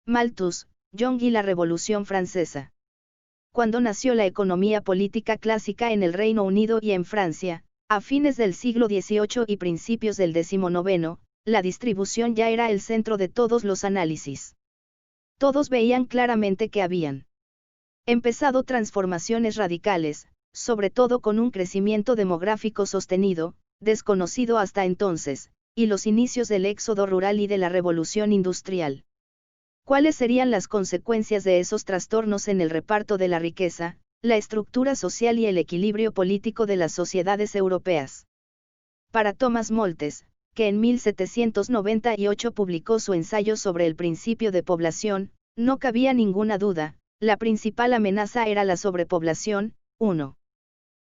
Malthus, Young y la Revolución Francesa. Cuando nació la economía política clásica en el Reino Unido y en Francia, a fines del siglo XVIII y principios del XIX, la distribución ya era el centro de todos los análisis. Todos veían claramente que habían empezado transformaciones radicales, sobre todo con un crecimiento demográfico sostenido, desconocido hasta entonces, y los inicios del éxodo rural y de la revolución industrial. ¿Cuáles serían las consecuencias de esos trastornos en el reparto de la riqueza, la estructura social y el equilibrio político de las sociedades europeas? Para Thomas Malthus, que en 1798 publicó su ensayo sobre el principio de población, no cabía ninguna duda, la principal amenaza era la sobrepoblación. 1.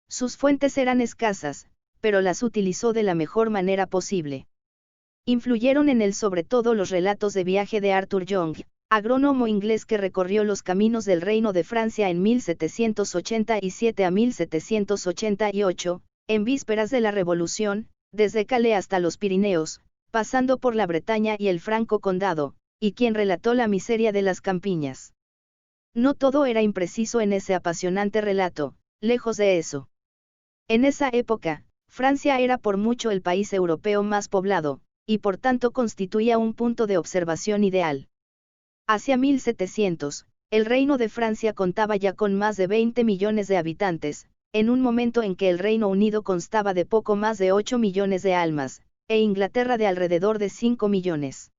Sus fuentes eran escasas, pero las utilizó de la mejor manera posible. Influyeron en él sobre todo los relatos de viaje de Arthur Young, agrónomo inglés que recorrió los caminos del Reino de Francia en 1787 a 1788, en vísperas de la Revolución, desde Calais hasta los Pirineos, pasando por la Bretaña y el Franco Condado, y quien relató la miseria de las campiñas. No todo era impreciso en ese apasionante relato, lejos de eso. En esa época, Francia era por mucho el país europeo más poblado, y por tanto constituía un punto de observación ideal. Hacia 1700, el Reino de Francia contaba ya con más de 20 millones de habitantes, en un momento en que el Reino Unido constaba de poco más de 8 millones de almas, e Inglaterra de alrededor de 5 millones.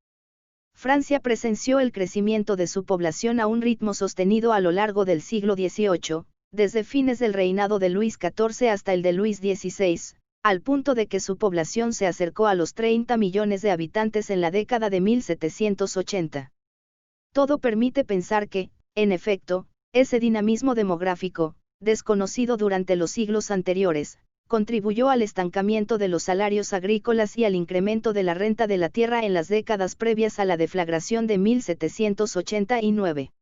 Francia presenció el crecimiento de su población a un ritmo sostenido a lo largo del siglo XVIII, desde fines del reinado de Luis XIV hasta el de Luis XVI, al punto de que su población se acercó a los 30 millones de habitantes en la década de 1780. Todo permite pensar que, en efecto, ese dinamismo demográfico, desconocido durante los siglos anteriores, contribuyó al estancamiento de los salarios agrícolas y al incremento de la renta de la tierra en las décadas previas a la deflagración de 1789.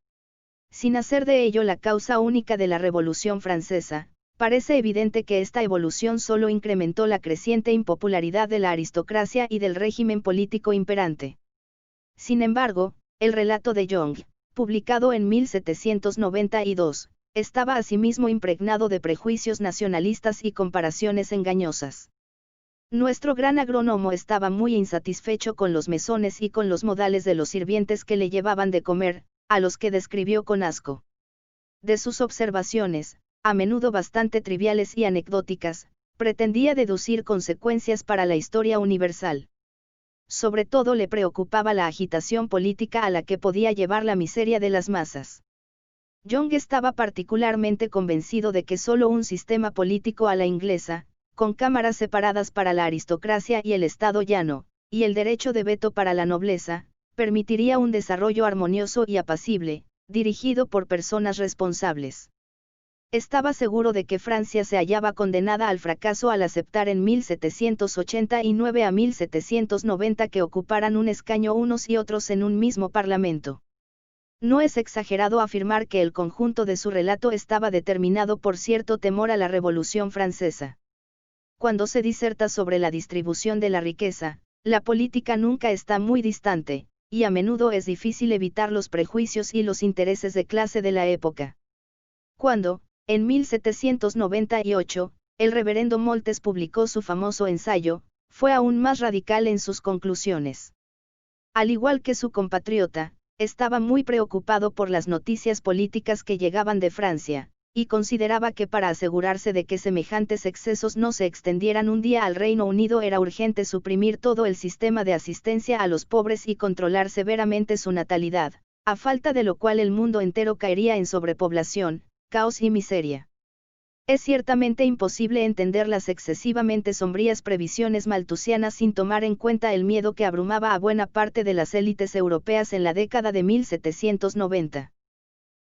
Sin hacer de ello la causa única de la Revolución Francesa, parece evidente que esta evolución solo incrementó la creciente impopularidad de la aristocracia y del régimen político imperante. Sin embargo, el relato de Young, publicado en 1792, estaba asimismo impregnado de prejuicios nacionalistas y comparaciones engañosas. Nuestro gran agrónomo estaba muy insatisfecho con los mesones y con los modales de los sirvientes que le llevaban de comer, a los que describió con asco. De sus observaciones, a menudo bastante triviales y anecdóticas, pretendía deducir consecuencias para la historia universal. Sobre todo le preocupaba la agitación política a la que podía llevar la miseria de las masas. Young estaba particularmente convencido de que solo un sistema político a la inglesa, con cámaras separadas para la aristocracia y el Estado llano, y el derecho de veto para la nobleza, permitiría un desarrollo armonioso y apacible, dirigido por personas responsables. Estaba seguro de que Francia se hallaba condenada al fracaso al aceptar en 1789 a 1790 que ocuparan un escaño unos y otros en un mismo parlamento. No es exagerado afirmar que el conjunto de su relato estaba determinado por cierto temor a la Revolución Francesa. Cuando se diserta sobre la distribución de la riqueza, la política nunca está muy distante, y a menudo es difícil evitar los prejuicios y los intereses de clase de la época. Cuando, en 1798, el reverendo Malthus publicó su famoso ensayo, fue aún más radical en sus conclusiones. Al igual que su compatriota, estaba muy preocupado por las noticias políticas que llegaban de Francia, y consideraba que para asegurarse de que semejantes excesos no se extendieran un día al Reino Unido era urgente suprimir todo el sistema de asistencia a los pobres y controlar severamente su natalidad, a falta de lo cual el mundo entero caería en sobrepoblación, caos y miseria. Es ciertamente imposible entender las excesivamente sombrías previsiones malthusianas sin tomar en cuenta el miedo que abrumaba a buena parte de las élites europeas en la década de 1790.